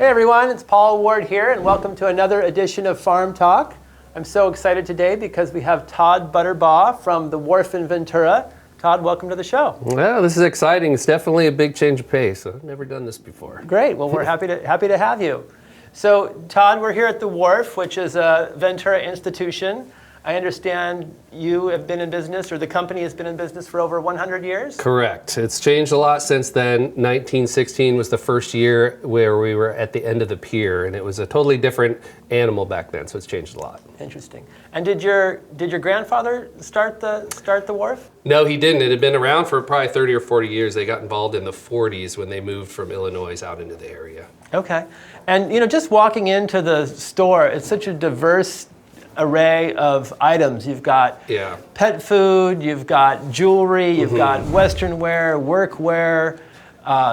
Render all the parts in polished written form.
Hey everyone, it's Paul Ward here, and welcome to another edition of Farm Talk. I'm so excited today because we have Todd Butterbaugh from the Wharf-Ventura. Todd, welcome to the show. Well, this is exciting. It's definitely a big change of pace. I've never done this before. Great. Well, we're happy to have you. So, Todd, we're here at the Wharf, which is a Ventura institution. I understand you have been in business, or the company has been in business for over 100 years? Correct. It's changed a lot since then. 1916 was the first year where we were at the end of the pier, and it was a totally different animal back then, so it's changed a lot. Interesting. And did your grandfather start the Wharf? No, he didn't. It had been around for probably 30 or 40 years. They got involved in the 40s when they moved from Illinois out into the area. Okay. And just walking into the store, it's such a diverse array of items. You've got pet food, you've got jewelry, you've got Western wear, work wear,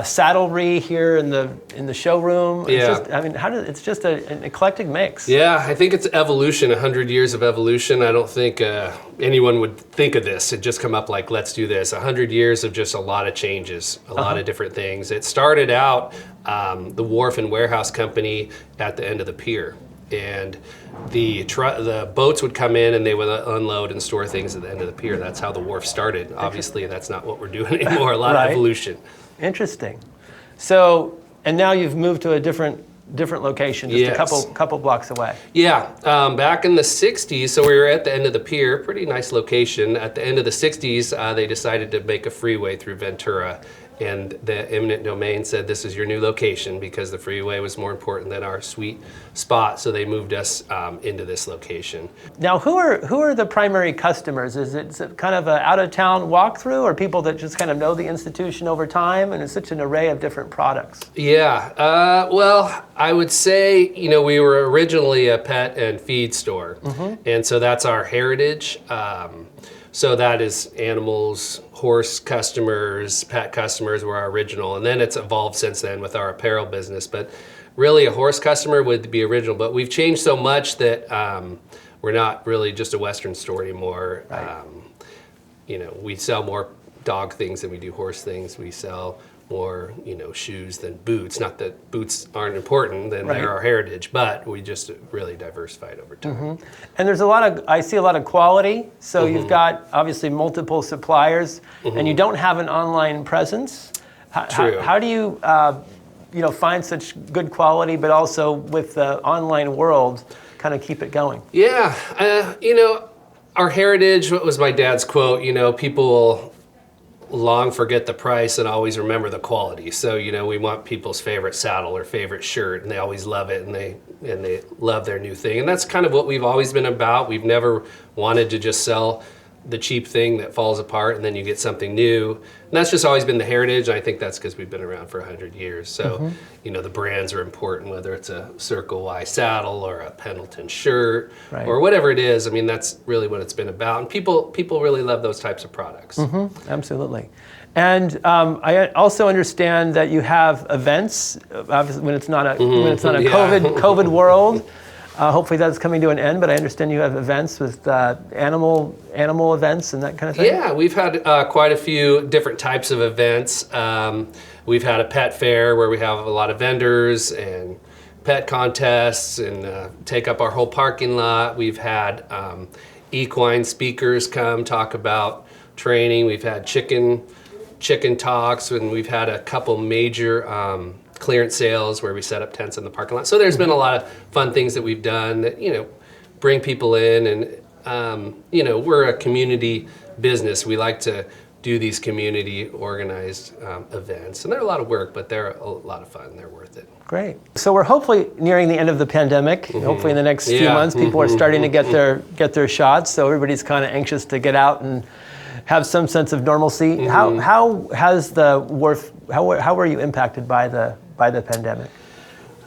saddlery here in the showroom. It's just an eclectic mix. Yeah, I think it's evolution, 100 years of evolution. I don't think anyone would think of this and just come up like, let's do this. 100 years of just a lot of changes, a lot of different things. It started out the wharf and warehouse company at the end of the pier. And the boats would come in and they would unload and store things at the end of the pier. That's how the wharf started. Obviously, that's not what we're doing anymore. A lot of evolution. Interesting. So, and now you've moved to a different location, just a couple blocks away. Yeah, back in the 60s, so we were at the end of the pier, pretty nice location. At the end of the 60s, they decided to make a freeway through Ventura. And the eminent domain said, this is your new location, because the freeway was more important than our sweet spot. So they moved us into this location. Now, who are the primary customers? Is it kind of an out-of-town walkthrough, or people that just kind of know the institution over time? And it's such an array of different products. Yeah, well, I would say, we were originally a pet and feed store. And so that's our heritage. So that is animals, horse customers, pet customers were our original. And then it's evolved since then with our apparel business. But really a horse customer would be original. But we've changed so much that we're not really just a Western store anymore. Right. We sell more dog things than we do horse things. We sell more, shoes than boots. Not that boots aren't important, then they're our heritage, but we just really diversified over time. And there's I see a lot of quality. So you've got obviously multiple suppliers, and you don't have an online presence. True. How do you, find such good quality, but also with the online world, kind of keep it going? Yeah, our heritage, what was my dad's quote, people will long forget the price and always remember the quality. So, we want people's favorite saddle or favorite shirt, and they always love it, and they love their new thing. And that's kind of what we've always been about. We've never wanted to just sell the cheap thing that falls apart and then you get something new. And that's just always been the heritage. I think that's because we've been around for 100 years. So, the brands are important, whether it's a Circle Y saddle or a Pendleton shirt or whatever it is. I mean, that's really what it's been about. And people really love those types of products. Absolutely. And I also understand that you have events, obviously when it's not a COVID world. Hopefully that's coming to an end, but I understand you have events with animal events and that kind of thing. Yeah, we've had quite a few different types of events. We've had a pet fair where we have a lot of vendors and pet contests and take up our whole parking lot. We've had equine speakers come talk about training. We've had chicken talks, and we've had a couple major clearance sales where we set up tents in the parking lot. So there's been a lot of fun things that we've done that, bring people in, and, we're a community business. We like to do these community organized events, and they're a lot of work, but they're a lot of fun. They're worth it. Great. So we're hopefully nearing the end of the pandemic. Hopefully in the next few months, people are starting to get their shots. So everybody's kind of anxious to get out and have some sense of normalcy. How has the Wharf? How were you impacted by the pandemic?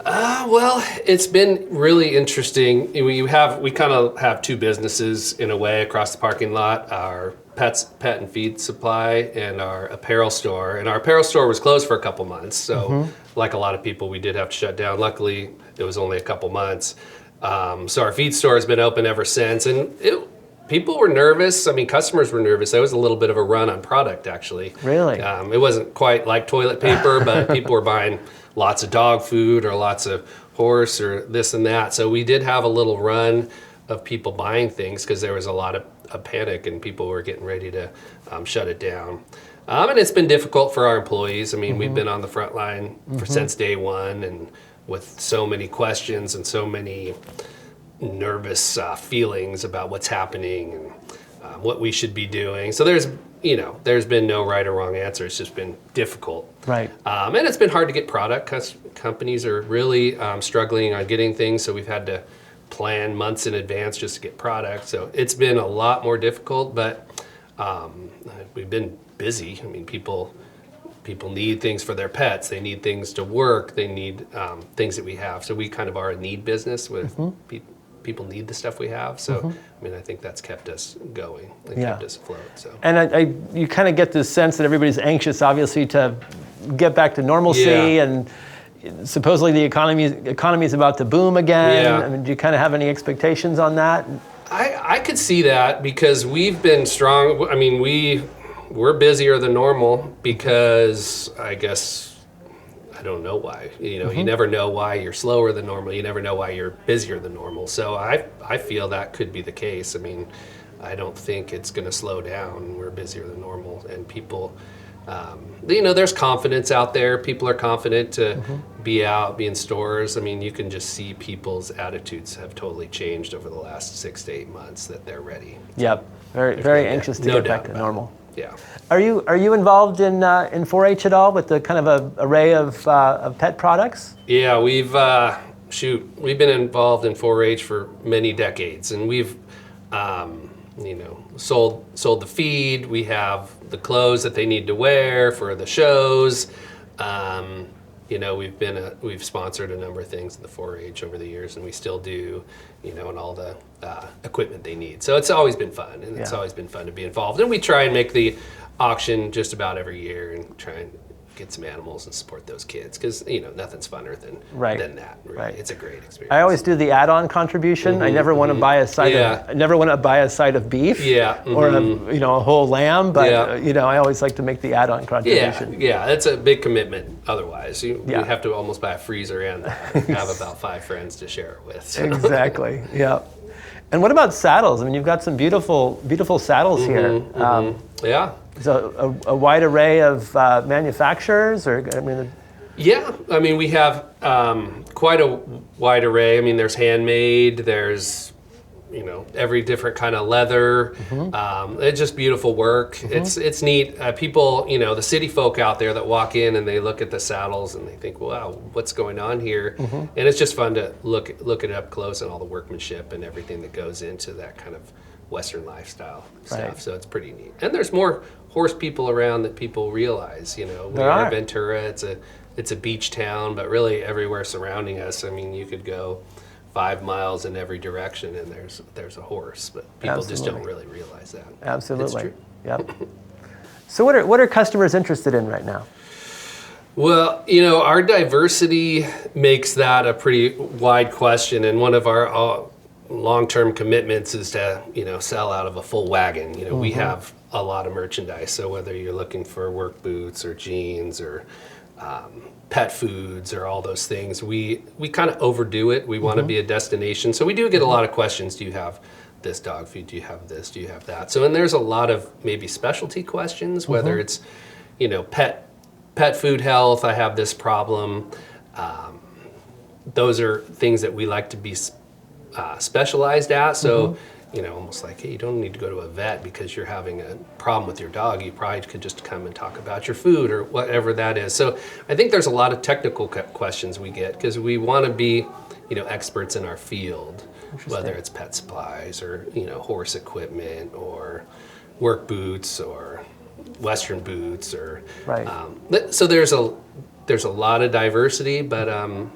Well, it's been really interesting. We kind of have two businesses in a way across the parking lot: our pet and feed supply and our apparel store. And our apparel store was closed for a couple months, so like a lot of people, we did have to shut down. Luckily, it was only a couple months. So our feed store has been open ever since, and people were nervous. I mean, customers were nervous. There was a little bit of a run on product, actually. Really? It wasn't quite like toilet paper, but people were buying lots of dog food or lots of horse or this and that. So we did have a little run of people buying things because there was a lot of panic and people were getting ready to shut it down. And it's been difficult for our employees. I mean, we've been on the front line since day one, and with so many questions and so many nervous feelings about what's happening and what we should be doing. So there's been no right or wrong answer. It's just been difficult. Right. And it's been hard to get product because companies are really struggling on getting things. So we've had to plan months in advance just to get product. So it's been a lot more difficult, but we've been busy. I mean, people need things for their pets. They need things to work. They need things that we have. So we kind of are a need business with people need the stuff we have. So, I mean, I think that's kept us going and kept us afloat. So. And you kind of get this sense that everybody's anxious, obviously, to get back to normalcy, and supposedly the economy is about to boom again. Yeah. I mean, do you kind of have any expectations on that? I could see that because we've been strong. I mean, we're busier than normal because I guess, I don't know why. You never know why you're slower than normal. You never know why you're busier than normal. So I feel that could be the case. I mean, I don't think it's going to slow down. We're busier than normal, and people, there's confidence out there. People are confident to be out, be in stores. I mean, you can just see people's attitudes have totally changed over the last 6 to 8 months. That they're ready. Yep, very anxious to get back to normal. Yeah. Are you involved in 4-H at all with the kind of a array of pet products? Yeah, we've been involved in 4-H for many decades, and we've sold the feed. We have the clothes that they need to wear for the shows. We've sponsored a number of things in the 4-H over the years, and we still do. And all the equipment they need. So it's always been fun, and it's always been fun to be involved. And we try and make the auction just about every year and try and get some animals and support those kids because nothing's funner than that. Really. Right. It's a great experience. I always do the add-on contribution. I never want to buy a side of beef. Or a whole lamb, but I always like to make the add-on contribution. Yeah, it's a big commitment. Otherwise, you have to almost buy a freezer and have about 5 friends to share it with. So. Exactly. Yeah. And what about saddles? I mean, you've got some beautiful saddles here. So a wide array of manufacturers, we have quite a wide array. I mean, there's handmade, there's every different kind of leather. It's just beautiful work. It's neat. People, the city folk out there that walk in and they look at the saddles and they think, wow, what's going on here? And it's just fun to look it up close and all the workmanship and everything that goes into that kind of Western lifestyle stuff. So it's pretty neat. And there's more horse people around that people realize. Wharf-Ventura, it's a beach town, but really everywhere surrounding us. I mean, you could go 5 miles in every direction and there's a horse, but people just don't really realize that. Absolutely. It's true. Yep. So what are customers interested in right now? Well, our diversity makes that a pretty wide question, and one of our long-term commitments is to sell out of a full wagon. We have a lot of merchandise, so whether you're looking for work boots or jeans or pet foods or all those things, we kind of overdo it. We want to be a destination, so we do get a lot of questions. Do you have this dog food? Do you have this? Do you have that? So, and there's a lot of maybe specialty questions, whether it's pet food health. I have this problem. Those are things that we like to be specialized at. So, almost like, hey, you don't need to go to a vet because you're having a problem with your dog. You probably could just come and talk about your food or whatever that is. So I think there's a lot of technical questions we get because we want to be, experts in our field, whether it's pet supplies or, horse equipment or work boots or Western boots or, so there's a lot of diversity, but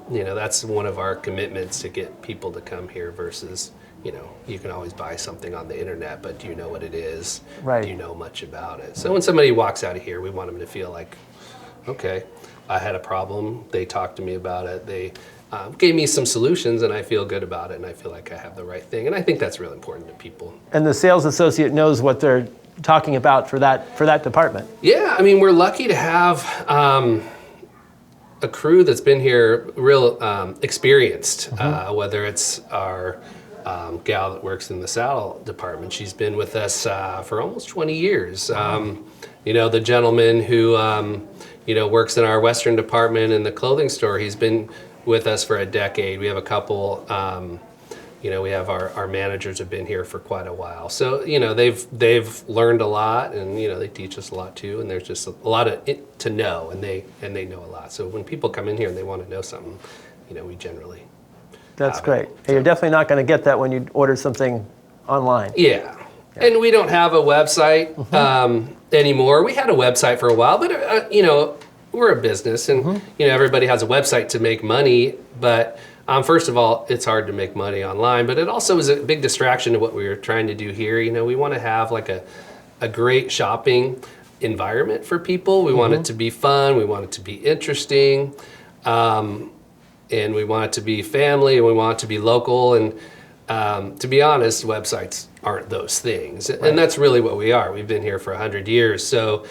that's one of our commitments to get people to come here versus, you can always buy something on the internet, but do you know what it is? Right. Do you know much about it? So when somebody walks out of here, we want them to feel like, okay, I had a problem. They talked to me about it. They gave me some solutions, and I feel good about it, and I feel like I have the right thing. And I think that's really important to people. And the sales associate knows what they're talking about for that department. Yeah, I mean, we're lucky to have a crew that's been here real experienced, whether it's our gal that works in the saddle department. She's been with us for almost 20 years. The gentleman who works in our Western department in the clothing store, he's been with us for a decade. We have a couple, we have our managers have been here for quite a while. So, they've learned a lot, and, they teach us a lot too, and there's just a lot to know, and they know a lot. So when people come in here and they want to know something, we generally That's great. Hey, you're definitely not going to get that when you order something online. Yeah. And we don't have a website anymore. We had a website for a while, but, we're a business, and, everybody has a website to make money. But first of all, it's hard to make money online, but it also is a big distraction to what we were trying to do here. We want to have like a great shopping environment for people. We want it to be fun. We want it to be interesting. And we want it to be family, and we want it to be local. And to be honest, websites aren't those things. Right. And that's really what we are. We've been here for 100 years. So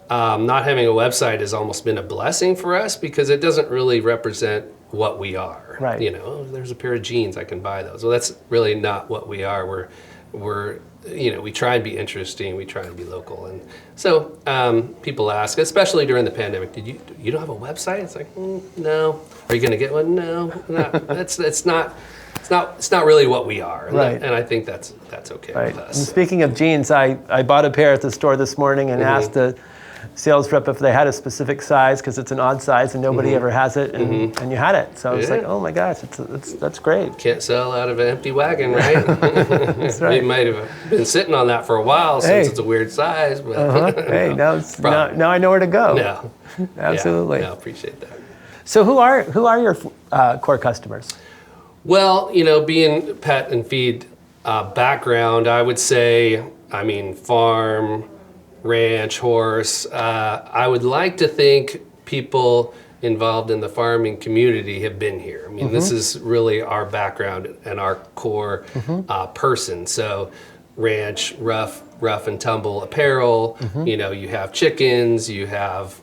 not having a website has almost been a blessing for us, because it doesn't really represent what we are. Right. There's a pair of jeans, I can buy those. Well, that's really not what we are. We're we try and be interesting. We try and be local. And so people ask, especially during the pandemic, you don't have a website? It's like, no. Are you going to get one? No. It's not really what we are. And, right. And I think that's okay with us. And speaking of jeans, I bought a pair at the store this morning and asked the sales rep if they had a specific size, because it's an odd size and nobody ever has it, and you had it. So I was like, oh my gosh, that's great. Can't sell out of an empty wagon, right? That's right. We might have been sitting on that for a while since it's a weird size. But Hey, now I know where to go. No. Absolutely. Yeah, no, appreciate that. So who are your core customers? Well, being pet and feed background, I would say, farm, ranch, horse. I would like to think people involved in the farming community have been here. This is really our background and our core person. So ranch, rough and tumble apparel, you have chickens, you have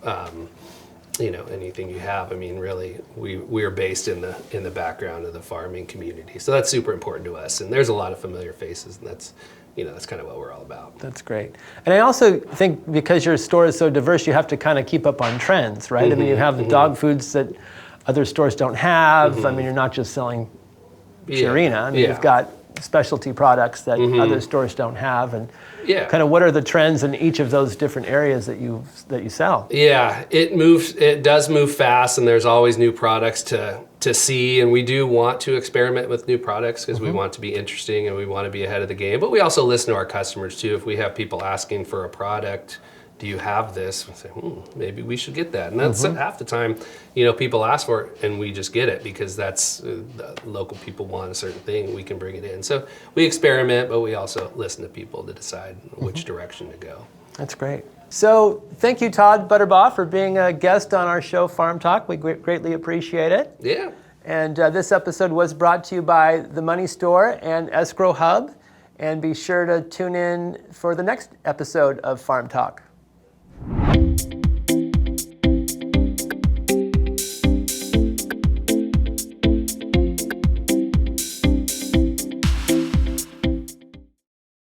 anything you have. Really, we're based in the background of the farming community. So that's super important to us. And there's a lot of familiar faces, and that's kind of what we're all about. That's great. And I also think because your store is so diverse, you have to kind of keep up on trends, right? You have the dog foods that other stores don't have. You're not just selling Purina. You've got specialty products that other stores don't have. And kind of what are the trends in each of those different areas that you sell? Yeah, it does move fast, and there's always new products to see, and we do want to experiment with new products because we want to be interesting and we want to be ahead of the game. But we also listen to our customers too. If we have people asking for a product, do you have this? We say, maybe we should get that. And that's half the time, people ask for it and we just get it because that's the local people want a certain thing. We can bring it in. So we experiment, but we also listen to people to decide which direction to go. That's great. So thank you, Todd Butterbaugh, for being a guest on our show, Farm Talk. We greatly appreciate it. Yeah. And this episode was brought to you by The Money Store and Escrow Hub. And be sure to tune in for the next episode of Farm Talk.